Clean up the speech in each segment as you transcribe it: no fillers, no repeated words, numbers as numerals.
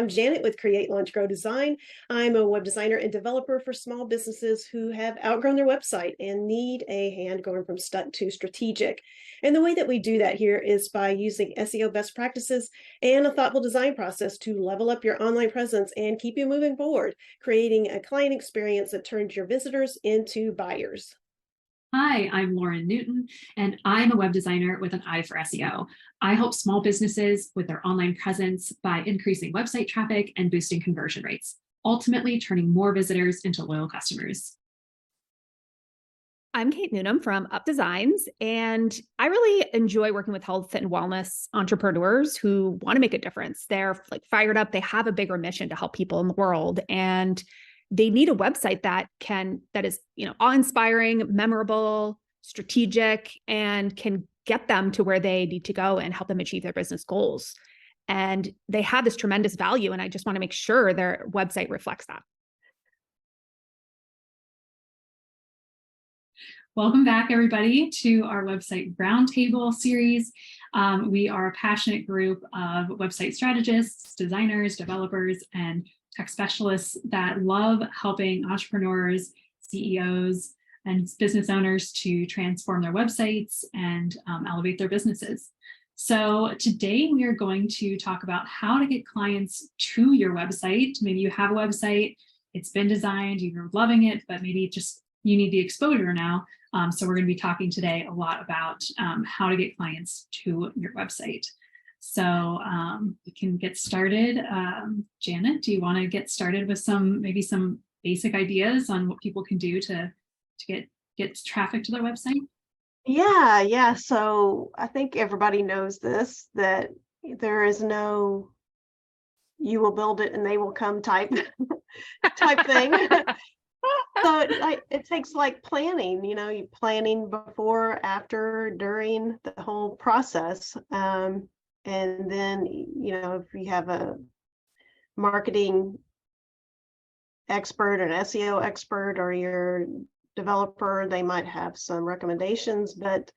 I'm Janet with Create, Launch, Grow, Design. I'm a web designer and developer for small businesses who have outgrown their website and need a hand going from stuck to strategic. And the way that we do that here is by using SEO best practices and a thoughtful design process to level up your online presence and keep you moving forward, creating a client experience that turns your visitors into buyers. Hi, I'm Lauren Newton, and I'm a web designer with an eye for SEO. I help small businesses with their online presence by increasing website traffic and boosting conversion rates, ultimately turning more visitors into loyal customers. I'm Kate Newnham from Up Designs, and I really enjoy working with health and wellness entrepreneurs who want to make a difference. They're fired up. They have a bigger mission to help people in the world, and they need a website that is, awe-inspiring, memorable, strategic, and can get them to where they need to go and help them achieve their business goals. And they have this tremendous value, and I just want to make sure their website reflects that. Welcome back, everybody, to our website roundtable series. We are a passionate group of website strategists, designers, developers, and tech specialists that love helping entrepreneurs, CEOs, and business owners to transform their websites and elevate their businesses. So today we are going to talk about how to get clients to your website. Maybe you have a website, it's been designed, you're loving it, but maybe just you need the exposure now. So we're going to be talking today a lot about how to get clients to your website. So we can get started. Janet, do you want to get started with maybe some basic ideas on what people can do to get traffic to their website? Yeah. So I think everybody knows this, that there is no "you will build it and they will come" type thing. So it takes planning, you planning before, after, during the whole process. And then, if you have a marketing expert, an SEO expert, or your developer, they might have some recommendations, but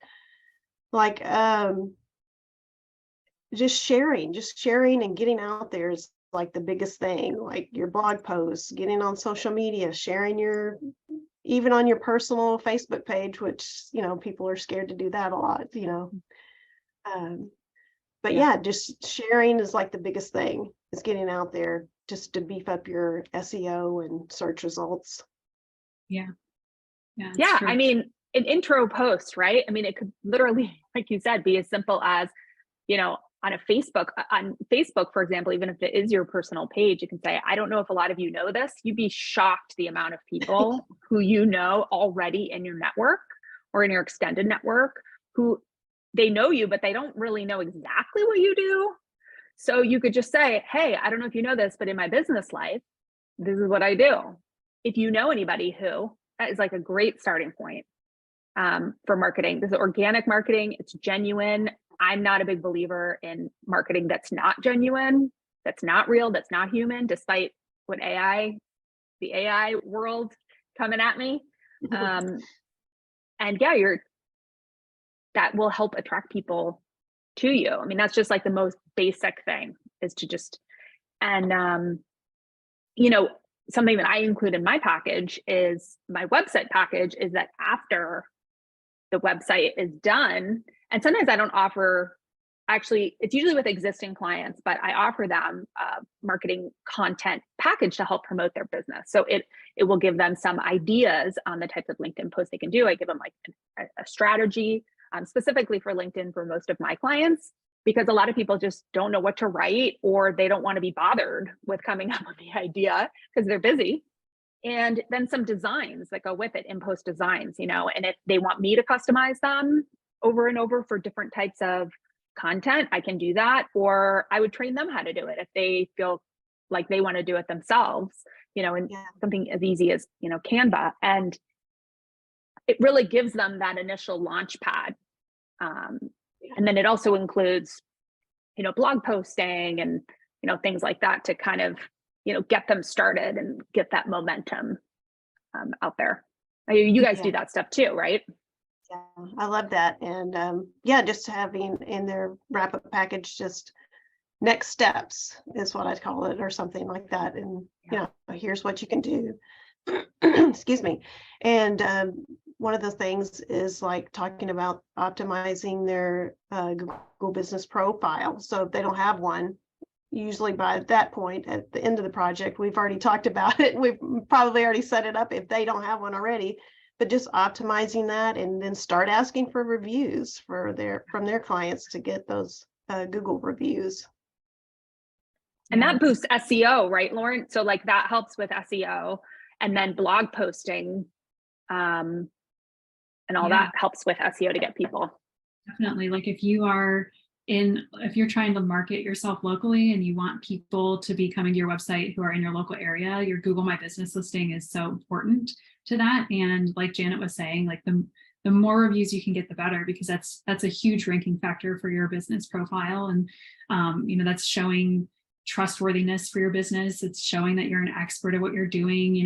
just sharing and getting out there is the biggest thing. Like your blog posts, getting on social media, sharing even on your personal Facebook page, which, people are scared to do that a lot, But yeah, just sharing is the biggest thing, is getting out there just to beef up your SEO and search results. Yeah. I mean, an intro post, right? I mean, it could literally, like you said, be as simple as, on Facebook, for example, even if it is your personal page, you can say, I don't know if a lot of you know this, you'd be shocked the amount of people who you know already in your network or in your extended network who they know you, but they don't really know exactly what you do. So you could just say, hey, I don't know if you know this, but in my business life, this is what I do. If you know anybody who, that is a great starting point for marketing. This is organic marketing. It's genuine. I'm not a big believer in marketing that's not genuine, that's not real, that's not human, despite what the AI world coming at me. And yeah, that will help attract people to you. I mean, that's just the most basic thing, is to just, and something that I include in my package is my website package, is that after the website is done, and sometimes I don't offer, actually, it's usually with existing clients, but I offer them a marketing content package to help promote their business. So it will give them some ideas on the types of LinkedIn posts they can do. I give them a strategy, specifically for LinkedIn for most of my clients, because a lot of people just don't know what to write, or they don't want to be bothered with coming up with the idea because they're busy. And then some designs that go with it, in-post designs, and if they want me to customize them over and over for different types of content, I can do that. Or I would train them how to do it if they feel like they want to do it themselves, and something as easy as, Canva. And it really gives them that initial launch pad. And then it also includes, blog posting and, things like that to kind of, get them started and get that momentum out there. You guys do that stuff too, right? Yeah, I love that. And just having in their wrap-up package just next steps is what I'd call it, or something like that. And, here's what you can do. Excuse me. And one of the things is like talking about optimizing their Google business profile. So if they don't have one, usually by that point at the end of the project, we've already talked about it. We've probably already set it up if they don't have one already, but just optimizing that and then start asking for reviews from their clients to get those Google reviews. And that boosts SEO, right, Lauren? So like that helps with SEO, and then blog posting and all that helps with SEO to get people. Definitely. Like if you're trying to market yourself locally and you want people to be coming to your website who are in your local area, your Google My Business listing is so important to that. And like Janet was saying, like the more reviews you can get, the better, because that's a huge ranking factor for your business profile. And, that's showing trustworthiness for your business. It's showing that you're an expert at what you're doing.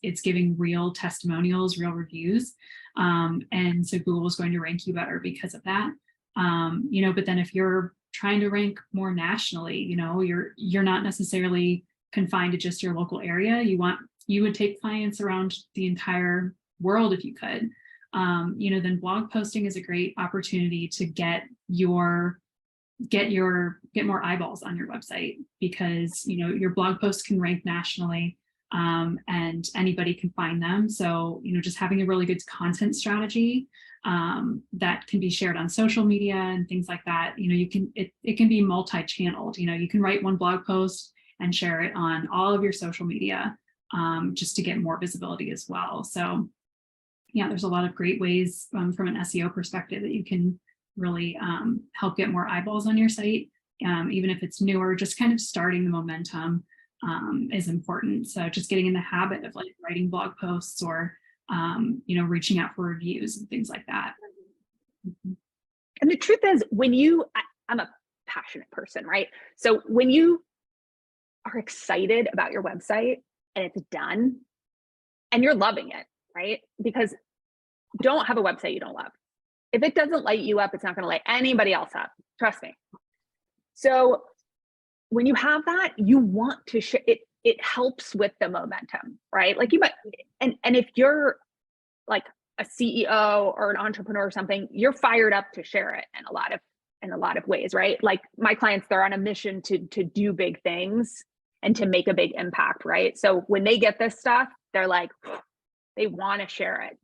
It's giving real testimonials, real reviews. And so Google is going to rank you better because of that. But then if you're trying to rank more nationally, you're not necessarily confined to just your local area. You would take clients around the entire world if you could. Then blog posting is a great opportunity to get more eyeballs on your website, because your blog posts can rank nationally, and anybody can find them. So just having a really good content strategy that can be shared on social media and things like that. It can be multi-channeled. You can write one blog post and share it on all of your social media, just to get more visibility as well. So there's a lot of great ways from an SEO perspective that you can really help get more eyeballs on your site, even if it's newer. Just kind of starting the momentum is important. So just getting in the habit of like writing blog posts or reaching out for reviews and things like that. And the truth is, I'm a passionate person, right? So when you are excited about your website and it's done and you're loving it, right? Because don't have a website you don't love. If it doesn't light you up, it's not going to light anybody else up. Trust me. So when you have that, you want to share it. It helps with the momentum, right? Like you might, and if you're like a CEO or an entrepreneur or something, you're fired up to share it in a lot of ways, right? Like my clients, they're on a mission to do big things and to make a big impact, right? So when they get this stuff, they're like, they want to share it,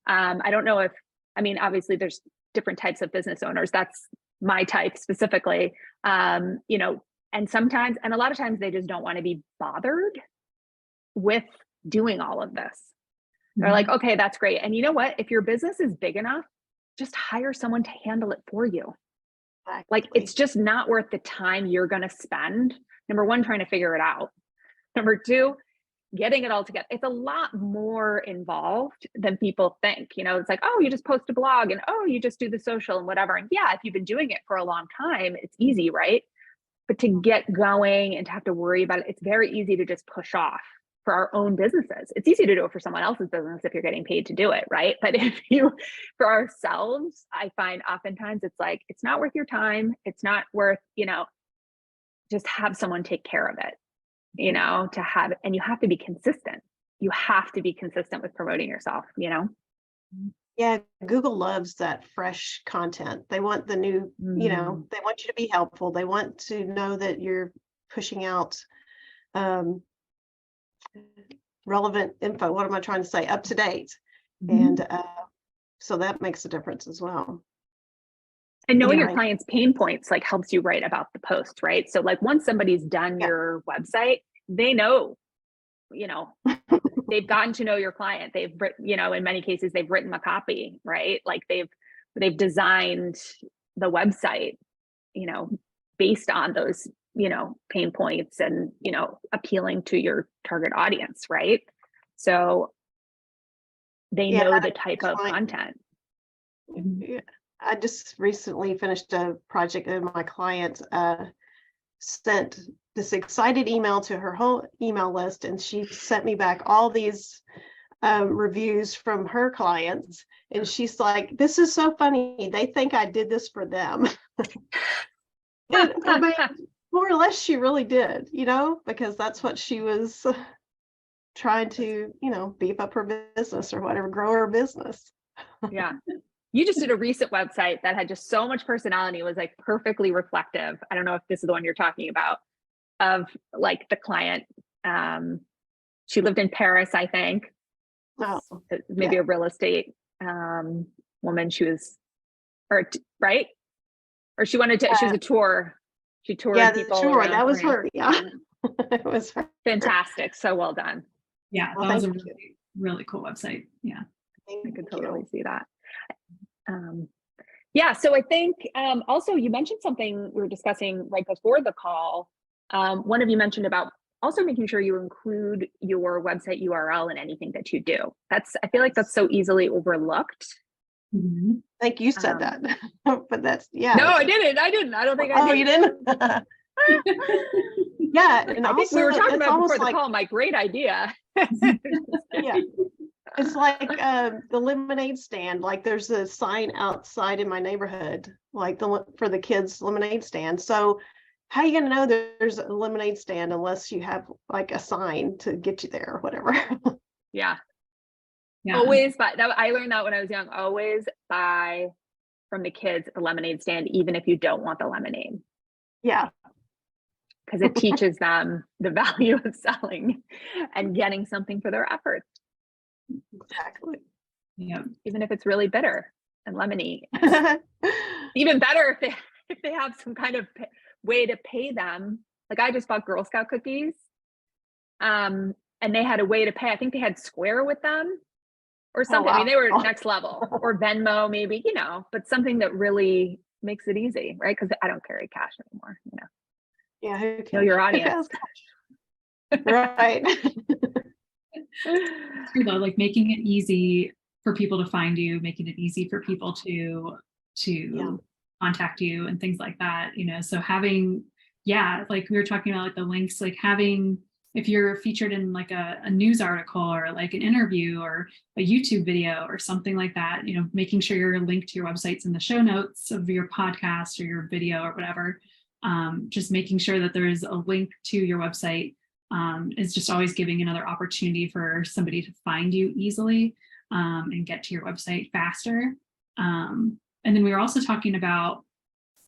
I don't know obviously there's different types of business owners. That's my type specifically, and a lot of times they just don't want to be bothered with doing all of this. They're like, okay, that's great. And you know what? If your business is big enough, just hire someone to handle it for you. Exactly. Like it's just not worth the time you're going to spend. Number one, trying to figure it out. Number two, getting it all together. It's a lot more involved than people think. It's like, oh, you just post a blog and oh, you just do the social and whatever. And yeah, if you've been doing it for a long time, it's easy, right? But to get going and to have to worry about it, it's very easy to just push off for our own businesses. It's easy to do it for someone else's business if you're getting paid to do it, right? But for ourselves, I find oftentimes it's like, it's not worth your time. It's not worth, just have someone take care of it. And you have to be consistent. You have to be consistent with promoting yourself, Yeah, Google loves that fresh content. They want the new, they want you to be helpful. They want to know that you're pushing out relevant info. What am I trying to say? Up to date. And so that makes a difference as well. And knowing your client's pain points like helps you write about the post, right? So like once somebody's done your website, they know, they've gotten to know your client. They've written, in many cases, they've written a copy, right? Like they've designed the website, based on those, pain points and, appealing to your target audience, right? So they know the type of content. Yeah. I just recently finished a project and my client sent this excited email to her whole email list, and she sent me back all these reviews from her clients, and she's like, this is so funny. They think I did this for them. more or less she really did, because that's what she was trying to, beef up her business or whatever, grow her business. Yeah. You just did a recent website that had just so much personality. It was like perfectly reflective. I don't know if this is the one you're talking about, of like the client. She lived in Paris, I think. Oh, Maybe yeah. a real estate woman. She was, right? Or she wanted to, she was a tour. She toured Yeah, people sure. around That was France. her. Yeah. It was her. Fantastic. So well done. Yeah, Well, that was a thank you. really, really cool website. Yeah. I could Thank totally you. see that. Yeah, so I think also you mentioned something we were discussing right before the call. One of you mentioned about also making sure you include your website URL in anything that you do. I feel like that's so easily overlooked. Mm-hmm. I think you said that, but that's, yeah. No, I didn't. I don't think I did. Oh, you didn't? Yeah, and I think also we were talking it's about almost before the like, call. My great idea. yeah, it's like the lemonade stand. Like there's a sign outside in my neighborhood, like for the kids' lemonade stand. So how are you gonna know there's a lemonade stand unless you have like a sign to get you there or whatever? Yeah. Yeah. Always buy that. I learned that when I was young. Always buy from the kids at the lemonade stand, even if you don't want the lemonade. Yeah. Because it teaches them the value of selling and getting something for their efforts. Exactly. Yeah. Even if it's really bitter and lemony. Even better if they have some kind of way to pay them. Like I just bought Girl Scout cookies. And they had a way to pay. I think they had Square with them or something. Oh, wow. I mean, they were next level, or Venmo maybe, but something that really makes it easy, right? Because I don't carry cash anymore, Yeah, who cares? Know your audience. Right. True though, like making it easy for people to find you, making it easy for people to contact you and things like that, so having, like we were talking about, like the links, like having, if you're featured in like a news article or like an interview or a YouTube video or something like that, making sure you're linked to your websites in the show notes of your podcast or your video or whatever. Just making sure that there's a link to your website is just always giving another opportunity for somebody to find you easily and get to your website faster. And then we were also talking about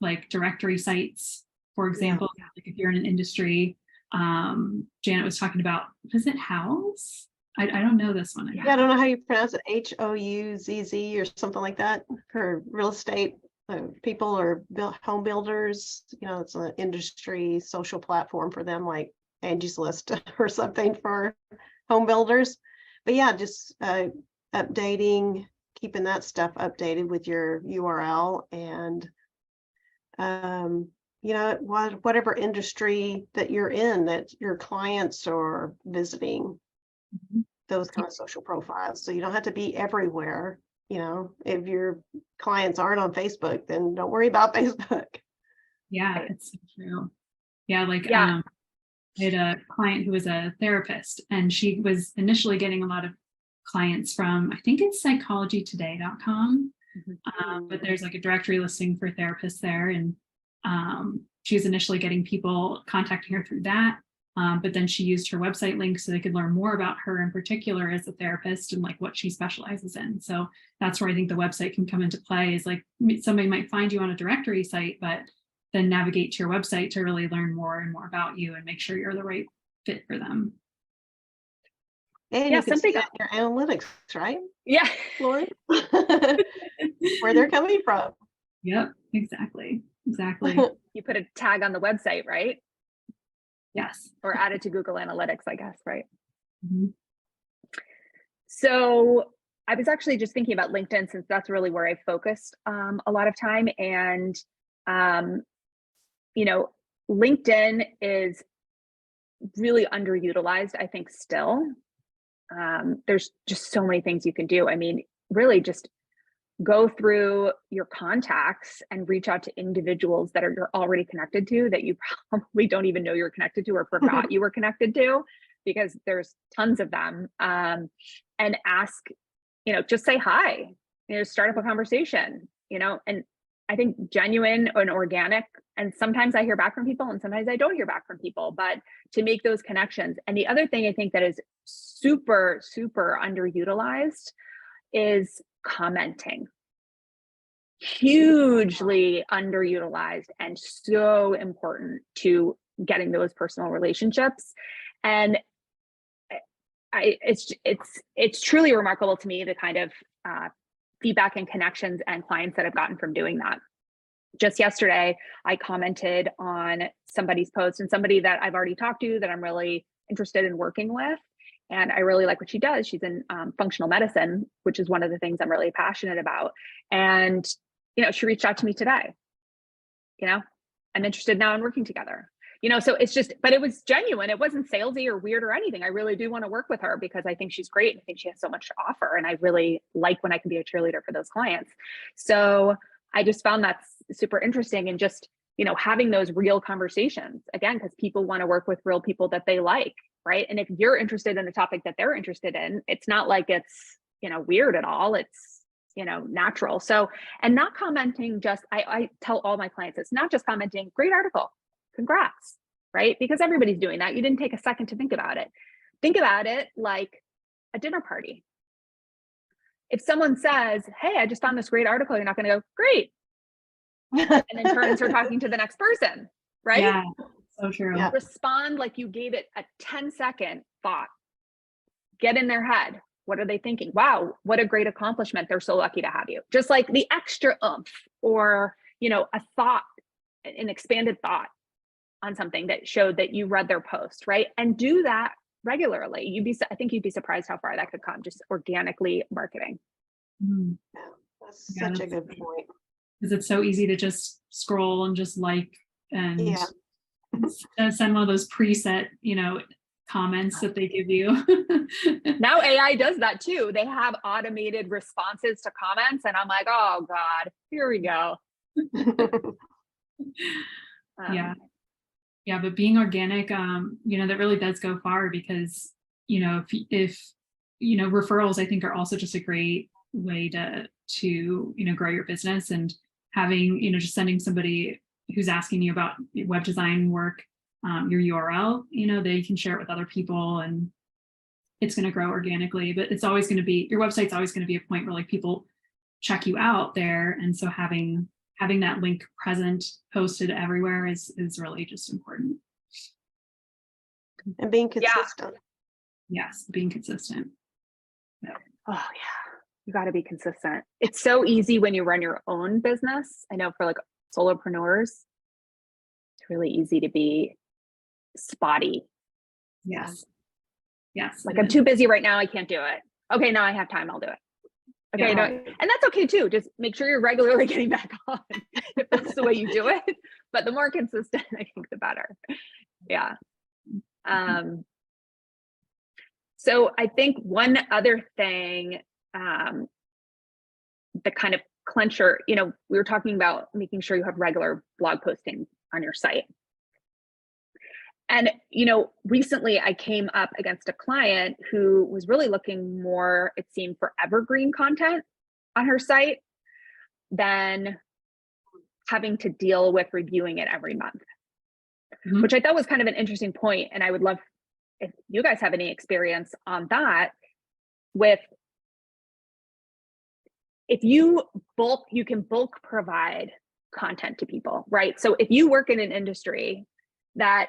like directory sites, for example, like if you're in an industry, Janet was talking about, was it Houzz? I don't know this one. Yeah, I don't know how you pronounce it, Houzz or something like that, for real estate people or home builders. It's an industry social platform for them, like Angie's List or something for home builders. But yeah, just updating, keeping that stuff updated with your URL and whatever industry that you're in, that your clients are visiting, those kind of social profiles. So you don't have to be everywhere. If your clients aren't on Facebook, then don't worry about Facebook. Yeah, it's so true. Yeah, like Yeah. I had a client who was a therapist, and she was initially getting a lot of clients from, I think it's psychologytoday.com, but there's like a directory listing for therapists there, and she was initially getting people contacting her through that, but then she used her website link so they could learn more about her in particular as a therapist and like what she specializes in. So that's where I think the website can come into play, is like somebody might find you on a directory site, but then navigate to your website to really learn more and more about you and make sure you're the right fit for them. And you can see that in your analytics, right? Yeah. Lori? Where they're coming from. Yep, exactly. You put a tag on the website, right? Yes. Or add it to Google Analytics, I guess, right? Mm-hmm. So I was actually just thinking about LinkedIn, since that's really where I focused a lot of time. And LinkedIn is really underutilized, I think, still. There's just so many things you can do. I mean, really just go through your contacts and reach out to individuals that you're already connected to, that you probably don't even know you're connected to or forgot you were connected to, because there's tons of them. And ask, just say hi, start up a conversation, and I think genuine and organic And sometimes I hear back from people and sometimes I don't hear back from people, but to make those connections. And the other thing I think that is super, super underutilized is commenting. Hugely underutilized and so important to getting those personal relationships. And it's truly remarkable to me, the kind of feedback and connections and clients that I've gotten from doing that. Just yesterday, I commented on somebody's post, and somebody that I've already talked to that I'm really interested in working with. And I really like what she does. She's in functional medicine, which is one of the things I'm really passionate about. And, she reached out to me today. I'm interested now in working together. So it's just, but it was genuine. It wasn't salesy or weird or anything. I really do want to work with her because I think she's great. And I think she has so much to offer. And I really like when I can be a cheerleader for those clients. So I just found that super interesting, and just, having those real conversations, again, because people want to work with real people that they like, right? And if you're interested in a topic that they're interested in, it's not like it's, weird at all. It's, natural. So, and not commenting just, I tell all my clients, it's not just commenting, great article, congrats, right? Because everybody's doing that. You didn't take a second to think about it. Think about it like a dinner party. If someone says, hey, I just found this great article, you're not going to go, great. And then turn and start talking to the next person, right? Yeah, so true. Yeah. Respond like you gave it a 10-second thought. Get in their head. What are they thinking? Wow, what a great accomplishment. They're so lucky to have you. Just like the extra oomph, or, a thought, an expanded thought on something that showed that you read their post, right? And do that regularly. I think you'd be surprised how far that could come, just organically marketing. Mhm. That's such a good point. Because it's so easy to just scroll and just and Yeah. send one of those preset, comments that they give you. Now AI does that too. They have automated responses to comments, and I'm like, oh God, here we go. Yeah, but being organic, that really does go far, because, if referrals, I think, are also just a great way to grow your business. And having, just sending somebody who's asking you about web design work, your URL, they can share it with other people, and it's going to grow organically. But it's always going to be, your website's always going to be a point where people check you out there. And so having that link present, posted everywhere is really just important. And being consistent. Yes, being consistent. Oh yeah, you got to be consistent. It's so easy when you run your own business. I know for solopreneurs, it's really easy to be spotty. Yes. I'm too busy right now. I can't do it. Okay, now I have time. I'll do it. Okay, no, and that's okay too. Just make sure you're regularly getting back on if that's the way you do it. But the more consistent, I think, the better. Yeah. So I think one other thing, the kind of clincher, we were talking about making sure you have regular blog posting on your site. And, recently I came up against a client who was really looking more, it seemed, for evergreen content on her site than having to deal with reviewing it every month, which I thought was kind of an interesting point. And I would love if you guys have any experience on that with, if you can bulk provide content to people, right? So if you work in an industry that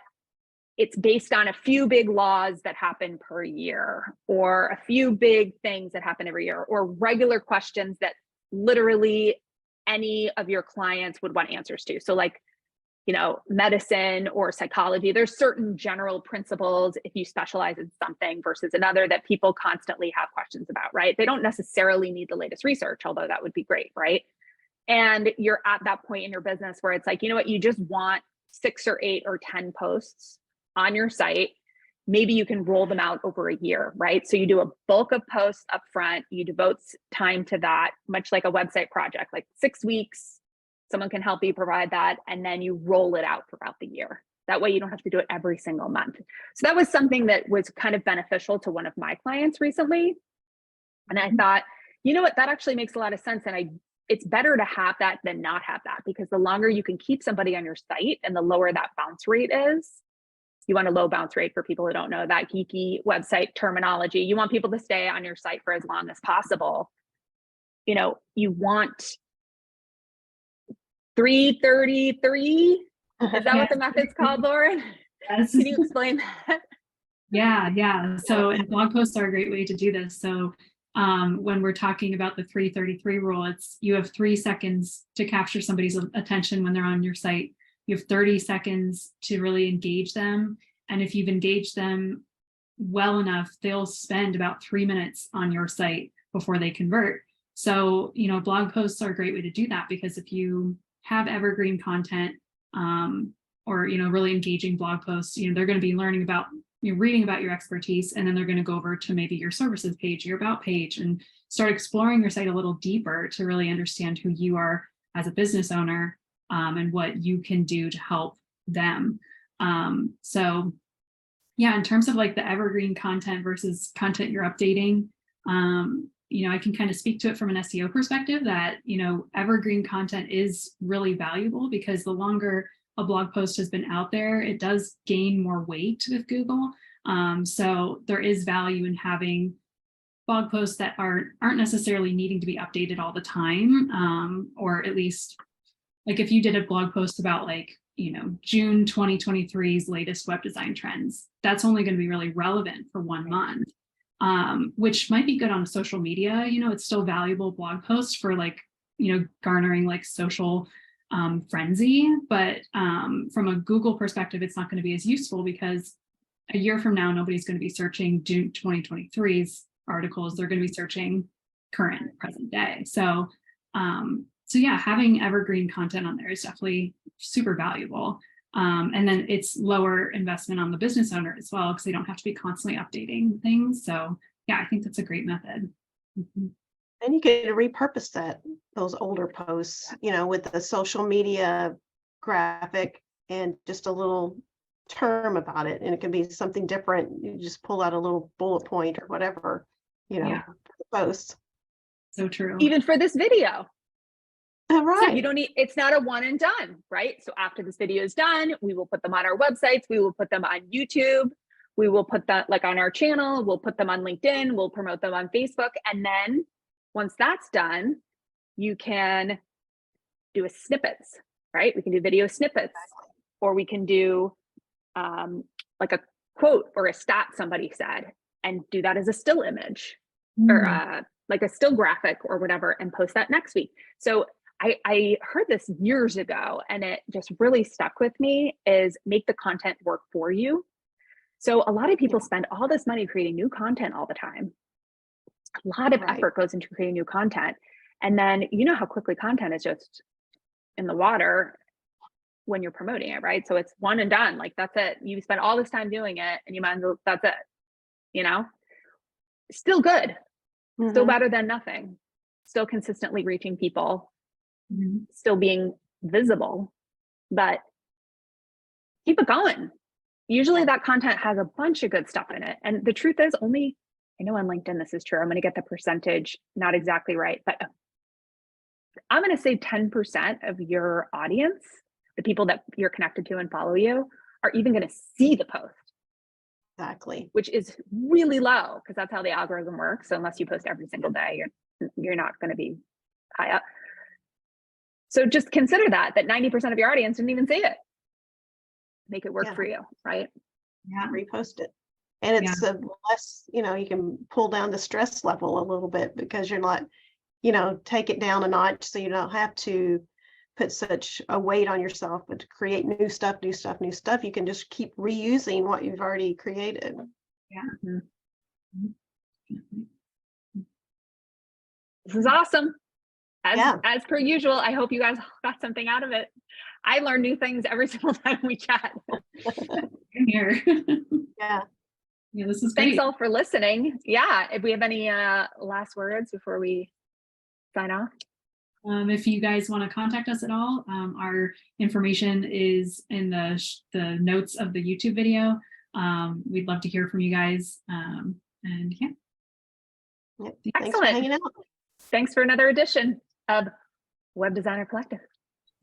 it's based on a few big laws that happen per year, or a few big things that happen every year, or regular questions that literally any of your clients would want answers to. So medicine or psychology, there's certain general principles if you specialize in something versus another that people constantly have questions about, right? They don't necessarily need the latest research, although that would be great, right? And you're at that point in your business where it's you just want 6 or 8 or 10 posts on your site. Maybe you can roll them out over a year, right? So you do a bulk of posts up front, you devote time to that, much like a website project, 6 weeks, someone can help you provide that, and then you roll it out throughout the year. That way you don't have to do it every single month. So that was something that was kind of beneficial to one of my clients recently. And I thought, that actually makes a lot of sense. And it's better to have that than not have that, because the longer you can keep somebody on your site and the lower that bounce rate is. You want a low bounce rate for people who don't know that geeky website terminology. You want people to stay on your site for as long as possible. You know, you want 333. Is that what the method's called, Lauren? Yes. Can you explain that? Yeah. So, and blog posts are a great way to do this. So when we're talking about the 333 rule, it's you have 3 seconds to capture somebody's attention when they're on your site. You have 30 seconds to really engage them. And if you've engaged them well enough, they'll spend about 3 minutes on your site before they convert. So, you know, blog posts are a great way to do that, because if you have evergreen content or, you know, really engaging blog posts, you know, they're going to be learning about, you know, reading about your expertise, and then they're going to go over to maybe your services page, your about page, and start exploring your site a little deeper to really understand who you are as a business owner. And what you can do to help them. So yeah, in terms of like the evergreen content versus content you're updating, you know, I can kind of speak to it from an SEO perspective that, you know, evergreen content is really valuable, because the longer a blog post has been out there, it does gain more weight with Google. So there is value in having blog posts that aren't necessarily needing to be updated all the time, or at least, like if you did a blog post about like, you know, June 2023's latest web design trends, that's only going to be really relevant for 1 month, which might be good on social media. You know, it's still valuable blog post for like, you know, garnering like social frenzy. But from a Google perspective, it's not going to be as useful, because a year from now, nobody's going to be searching June 2023's articles. They're going to be searching current, present day. So yeah, having evergreen content on there is definitely super valuable. And then it's lower investment on the business owner as well, because they don't have to be constantly updating things. So yeah, I think that's a great method. Mm-hmm. And you can repurpose those older posts, you know, with the social media graphic and just a little term about it. And it can be something different. You just pull out a little bullet point or whatever, you know, Yeah. post. So true. Even for this video. Right. So you don't need, it's not a one and done, right? So after this video is done, we will put them on our websites. We will put them on YouTube. We will put that like on our channel. We'll put them on LinkedIn. We'll promote them on Facebook. And then once that's done, you can do a snippets, right? We can do video snippets, or we can do like a quote or a stat somebody said, and do that as a still image or like a still graphic or whatever, and post that next week. So I heard this years ago, and it just really stuck with me, is make the content work for you. So a lot of people spend all this money creating new content all the time. A lot of effort goes into creating new content. And then you know how quickly content is just in the water when you're promoting it, right? So it's one and done, like that's it. You spend all this time doing it and you might as well, that's it, you know? Still good, still better than nothing, still consistently reaching people, still being visible, but keep it going. Usually that content has a bunch of good stuff in it. And the truth is, only, I know on LinkedIn this is true, I'm going to get the percentage not exactly right, but I'm going to say 10% of your audience, the people that you're connected to and follow you, are even going to see the post. Exactly. Which is really low, because that's how the algorithm works. So unless you post every single day, you're not going to be high up. So just consider that 90% of your audience didn't even see it. Make it work for you, right? Yeah, repost it. And it's less, you know, you can pull down the stress level a little bit, because you're not, you know, take it down a notch, so you don't have to put such a weight on yourself, but to create new stuff, you can just keep reusing what you've already created. Yeah. This is awesome. As per usual, I hope you guys got something out of it. I learn new things every single time we chat. Here. Yeah, this is Thanks great. all for listening. Yeah, if we have any last words before we sign off. If you guys want to contact us at all, our information is in the notes of the YouTube video. We'd love to hear from you guys. And yeah. Thanks Excellent. for hanging out. Thanks for another edition of Web Designer Collective.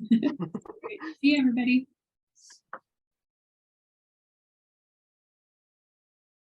Great. See you, everybody.